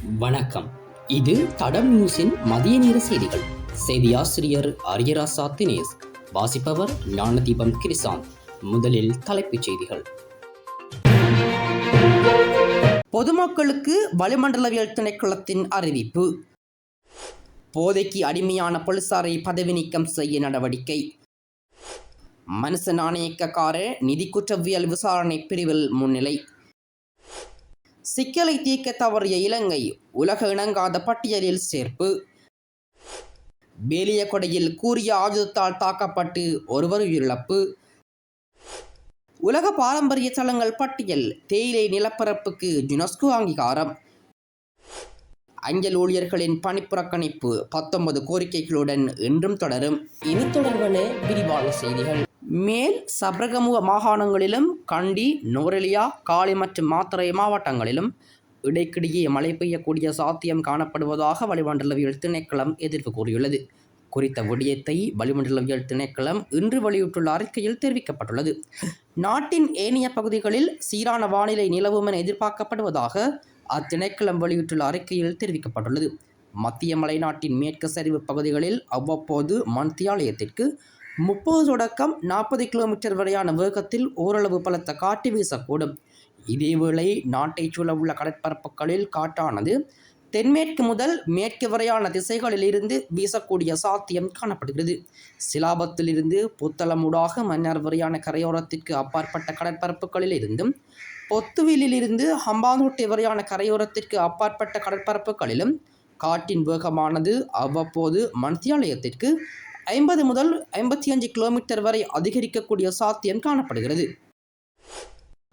வணக்கம். இது தடம் நியூஸின் மதிய நேர செய்திகள். செய்தியாசிரியர் அரியராசா தினேஷ். வாசிப்பவர் ஞானதீபம் கிரிசாந்த். முதலில் தலைப்புச் செய்திகள். பொதுமக்களுக்கு வளிமண்டலவியல் திணைக்களத்தின் அறிவிப்பு. போதைக்கு அடிமையான போலீசாரை பதவி நீக்கம் செய்ய நடவடிக்கை. மனுஷ நாணயக்கார நிதி குற்றவியல் விசாரணை பிரிவில் முன்னிலை. சிக்கலை தீர்க்க தவறிய இலங்கை உலக இணங்காத பட்டியலில் சேர்ப்பு. பேலியகொடையில் கூரிய ஆயுதத்தால் தாக்கப்பட்டு ஒருவர் உயிரிழப்பு. உலக பாரம்பரிய தலங்கள் பட்டியல் தேயிலை நிலப்பரப்புக்கு யுனெஸ்கோ அங்கீகாரம். அஞ்சல் ஊழியர்களின் பணிப்புறக்கணிப்பு 19 கோரிக்கைகளுடன் இன்றும் தொடரும். இனி தொடர்பான விரிவான செய்திகள். மேல் சப்ரகமுவ மாகாணங்களிலும் கண்டி, நுவரெலியா, காலி மற்றும் மாத்தறை மாவட்டங்களிலும் இடைக்கிடையே மழை பெய்யக்கூடிய சாத்தியம் காணப்படுவதாக வளிமண்டலவியல் திணைக்களம் எதிர்ப்பு கூறியுள்ளது. குறித்த விடயத்தை வளிமண்டலவியல் திணைக்களம் இன்று வெளியிட்டுள்ள அறிக்கையில் தெரிவிக்கப்பட்டுள்ளது. நாட்டின் ஏனைய பகுதிகளில் சீரான வானிலை நிலவும் என எதிர்பார்க்கப்படுவதாக அத்திணைக்களம் வெளியிட்டுள்ள அறிக்கையில் தெரிவிக்கப்பட்டுள்ளது. மத்திய மலைநாட்டின் மேற்கு சரிவு பகுதிகளில் அவ்வப்போது மணித்தியாலத்திற்கு 30 தொடக்கம் 40 கிலோமீட்டர் வரையான வேகத்தில் ஓரளவு பலத்த காற்று வீசக்கூடும். இதேவேளை நாட்டைச் சூழவுள்ள கடற்பரப்புகளில் காற்றானது தென்மேற்கு முதல் மேற்கு வரையான திசைகளில் இருந்து வீசக்கூடிய சாத்தியம் காணப்படுகிறது. சிலாபத்திலிருந்து புத்தளமூடாக மன்னார் வரையான கரையோரத்திற்கு அப்பாற்பட்ட கடற்பரப்புகளில் இருந்தும் பொத்துவிலிருந்து ஹம்பாந்தோட்டை வரையான கரையோரத்திற்கு அப்பாற்பட்ட கடற்பரப்புகளிலும் காற்றின் வேகமானது அவ்வப்போது மணித்தியாலத்திற்கு 50 முதல் 55 கிலோமீட்டர் வரை அதிகரிக்கக்கூடிய சாத்தியம் காணப்படுகிறது.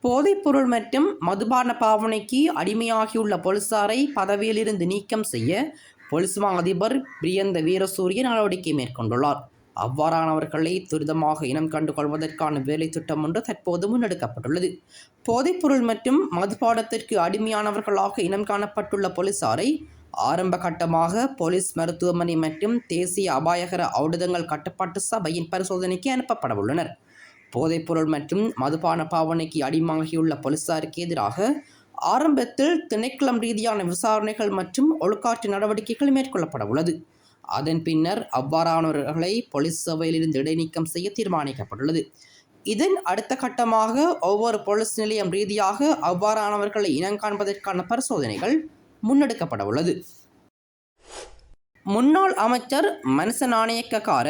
போதைப்பொருள் மற்றும் மதுபான பாவனைக்கு அடிமையாகியுள்ள போலீசாரை பதவியிலிருந்து நீக்கம் செய்ய போலீஸ் மா அதிபர் பிரியந்த வீரசூரிய நடவடிக்கை மேற்கொண்டுள்ளார். அவ்வாறானவர்களை துரிதமாக இனம் கண்டு கொள்வதற்கான வேலை திட்டம் ஒன்று தற்போது முன்னெடுக்கப்பட்டுள்ளது. போதைப்பொருள் மற்றும் மதுபானத்திற்கு அடிமையானவர்களாக இனம் காணப்பட்டுள்ள போலீசாரை ஆரம்ப கட்டமாக போலீஸ் மருத்துவமனை மற்றும் தேசிய அபாயகர ஔடதங்கள் கட்டுப்பாட்டு சபையின் பரிசோதனைக்கு அனுப்பப்பட உள்ளனர். போதைப்பொருள் மற்றும் மதுபான பாவனைக்கு அடிமையாகியுள்ள போலீசாருக்கு எதிராக ஆரம்பத்தில் திணைக்களம் ரீதியான விசாரணைகள் மற்றும் ஒழுக்காற்று நடவடிக்கைகள் மேற்கொள்ளப்பட உள்ளது. அதன் பின்னர் அவ்வாறானவர்களை போலீஸ் சேவையிலிருந்து இடைநீக்கம் செய்ய தீர்மானிக்கப்பட்டுள்ளது. இதன் அடுத்த கட்டமாக ஒவ்வொரு போலீஸ் நிலையம் ரீதியாக அவ்வாறானவர்களை இனங்காண்பதற்கான பரிசோதனைகள் முன்னெடுக்கப்பட உள்ளது. முன்னாள் அமைச்சர் மனுஷ நாணயக்கார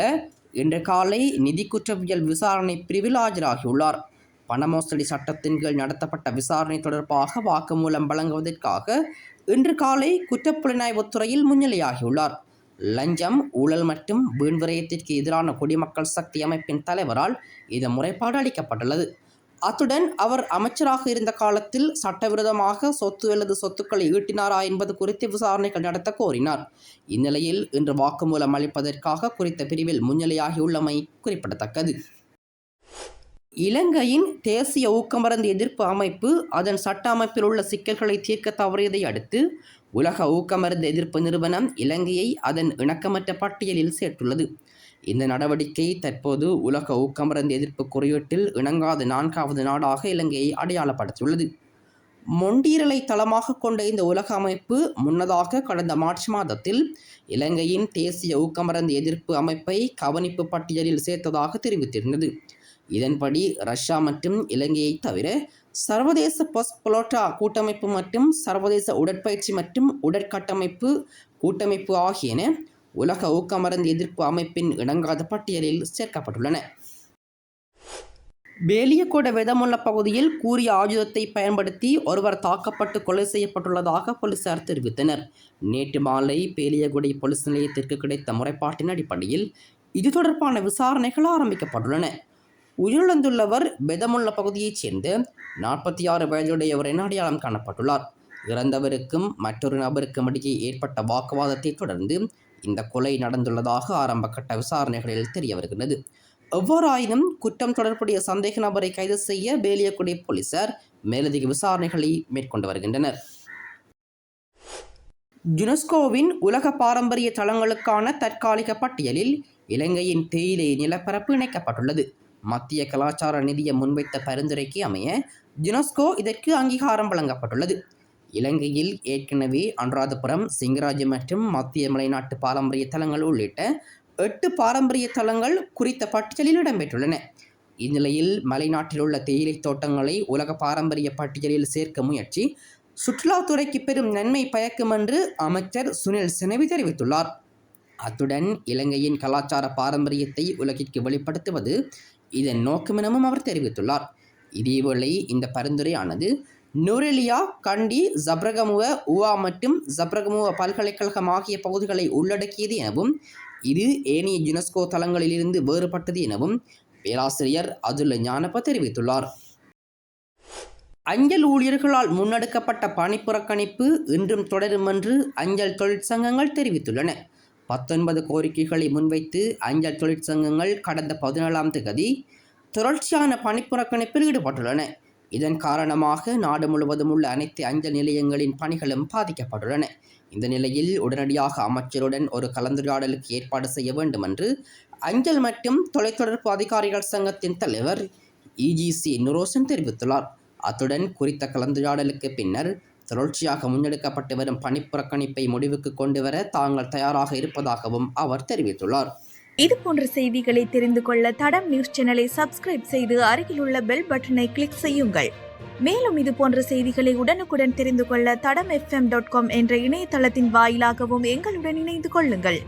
இன்று காலை நிதி குற்றவியல் விசாரணை பிரிவில் ஆஜராகியுள்ளார். பண மோசடி சட்டத்தின் கீழ் நடத்தப்பட்ட விசாரணை தொடர்பாக வாக்குமூலம் வழங்குவதற்காக இன்று காலை குற்றப்புலனாய்வுத்துறையில் முன்னிலையாகியுள்ளார். லஞ்சம், ஊழல் மற்றும் வீண்விரயத்திற்கு எதிரான குடிமக்கள் சக்தி அமைப்பின் தலைவரால் இந்த முறைப்பாடு அளிக்கப்பட்டுள்ளது. அத்துடன் அவர் அமைச்சராக இருந்த காலத்தில் சட்டவிரோதமாக சொத்து அல்லது சொத்துக்களை ஈட்டினாரா என்பது குறித்து விசாரணைகள் நடத்த கோரினார். இந்நிலையில் இன்று வாக்குமூலம் அளிப்பதற்காக குறித்த பிரிவில் முன்னிலையாகியுள்ளமை குறிப்பிடத்தக்கது. இலங்கையின் தேசிய ஊக்கமருந்து எதிர்ப்பு அமைப்பு அதன் சட்ட அமைப்பில் உள்ள சிக்கல்களை தீர்க்க தவறியதை அடுத்து உலக ஊக்கமருந்து எதிர்ப்பு நிறுவனம் இலங்கையை அதன் இணக்கமற்ற பட்டியலில் சேர்த்துள்ளது. இந்த நடவடிக்கை தற்போது உலக ஊக்கமருந்து எதிர்ப்பு குறியீட்டில் இணங்காத 4வது நாடாக இலங்கையை அடையாளப்படுத்தியுள்ளது. மொண்டீரலை தளமாக கொண்ட இந்த உலக அமைப்பு முன்னதாக கடந்த மார்ச் மாதத்தில் இலங்கையின் தேசிய ஊக்கமருந்து எதிர்ப்பு அமைப்பை கவனிப்பு பட்டியலில் சேர்த்ததாக தெரிவித்திருந்தது. இதன்படி ரஷ்யா மற்றும் இலங்கையை தவிர சர்வதேச பொஸ்பொலோட்டா கூட்டமைப்பு மற்றும் சர்வதேச உடற்பயிற்சி மற்றும் உடற்கட்டமைப்பு கூட்டமைப்பு ஆகியன உலக ஊக்கமருந்து எதிர்ப்பு அமைப்பின் இணங்காத பட்டியலில் சேர்க்கப்பட்டுள்ளன. பேலியகொட வெதமுள்ள பகுதியில் கூரிய ஆயுதத்தை பயன்படுத்தி ஒருவர் தாக்கப்பட்டு கொலை செய்யப்பட்டுள்ளதாக போலீசார் தெரிவித்தனர். நேற்று மாலை பேலியகொடை போலீஸ் நிலையத்திற்கு கிடைத்த முறைப்பாட்டின் அடிப்படையில் இது தொடர்பான விசாரணைகள் ஆரம்பிக்கப்பட்டுள்ளன. உயிரிழந்துள்ளவர் பெதமுள்ள பகுதியைச் சேர்ந்த 46 வயதுடையவர் என அடையாளம் காணப்பட்டுள்ளார். இறந்தவருக்கும் மற்றொரு நபருக்கும் இடையே ஏற்பட்ட வாக்குவாதத்தை தொடர்ந்து இந்த கொலை நடந்துள்ளதாக ஆரம்ப கட்ட விசாரணைகளில் தெரிய வருகிறது. எவ்வாறாயினும் குற்றம் தொடர்புடைய சந்தேக நபரை கைது செய்ய பேலியகொடை போலீசார் மேலதிக விசாரணைகளை மேற்கொண்டு வருகின்றனர். யுனெஸ்கோவின் உலக பாரம்பரிய தளங்களுக்கான தற்காலிக பட்டியலில் இலங்கையின் தேயிலை நிலப்பரப்பு இணைக்கப்பட்டுள்ளது. மத்திய கலாச்சார நிதியம் முன்வைத்த பரிந்துரைக்கு அமைய யுனெஸ்கோ இதற்கு அங்கீகாரம் வழங்கப்பட்டுள்ளது. இலங்கையில் ஏற்கனவே அனுராதபுரம், சிங்கராஜு மற்றும் மத்திய மலைநாட்டு பாரம்பரிய தலங்கள் உள்ளிட்ட 8 பாரம்பரிய தலங்கள் குறித்த பட்டியலில் இடம்பெற்றுள்ளன. இந்நிலையில் மலைநாட்டில் உள்ள தேயிலை தோட்டங்களை உலக பாரம்பரிய பட்டியலில் சேர்க்க முயற்சி சுற்றுலாத்துறைக்கு பெரும் நன்மை பயக்கும் என்று அமைச்சர் சுனில் செனவி தெரிவித்துள்ளார். அத்துடன் இலங்கையின் கலாச்சார பாரம்பரியத்தை உலகிற்கு வெளிப்படுத்துவது இதன் நோக்கம் எனவும் அவர் தெரிவித்துள்ளார். இதேவேளை இந்த பரிந்துரையானது நுரெலியா, கண்டி, சப்ரகமுவ, உவா மற்றும் சப்ரகமுவ பல்கலைக்கழகம் ஆகிய பகுதிகளை உள்ளடக்கியது எனவும் இது ஏனைய யுனெஸ்கோ தளங்களிலிருந்து வேறுபட்டது எனவும் பேராசிரியர் அதுல ஞானப்ப தெரிவித்துள்ளார். அஞ்சல் ஊழியர்களால் முன்னெடுக்கப்பட்ட பணிப்புறக்கணிப்பு இன்றும் தொடரும் என்று அஞ்சல் தொழிற்சங்கங்கள் தெரிவித்துள்ளன. 19 கோரிக்கைகளை முன்வைத்து அஞ்சல் தொழிற்சங்கங்கள் கடந்த 17ஆம் தேதி தொடர்ச்சியான பணிப்புறக்கணிப்பில் ஈடுபட்டுள்ளன. இதன் காரணமாக நாடு முழுவதும் உள்ள அனைத்து அஞ்சல் நிலையங்களின் பணிகளும் பாதிக்கப்பட்டுள்ளன. இந்த நிலையில் உடனடியாக அமைச்சருடன் ஒரு கலந்துரையாடலுக்கு ஏற்பாடு செய்ய வேண்டும் என்று அஞ்சல் மற்றும் தொலைத்தொடர்பு அதிகாரிகள் சங்கத்தின் தலைவர் EGC நுரோசன் தெரிவித்துள்ளார். அத்துடன் குறித்த கலந்துரையாடலுக்கு பின்னர் தொடர்ச்சியாக முன்னெடுக்கப்பட்டு வரும் பணிப்புறக்கணிப்பை முடிவுக்கு கொண்டு வர தாங்கள் தயாராக இருப்பதாகவும் அவர் தெரிவித்துள்ளார். இது போன்ற செய்திகளை தெரிந்து கொள்ள தடம் நியூஸ் சேனலை சப்ஸ்கிரைப் செய்து அருகில் உள்ள பெல் பட்டனை கிளிக் செய்யுங்கள். மேலும் இது போன்ற செய்திகளை உடனுக்குடன் தெரிந்து கொள்ள தடம் FM.com என்ற இணையதளத்தின் வாயிலாகவும் எங்களுடன் இணைந்து கொள்ளுங்கள்.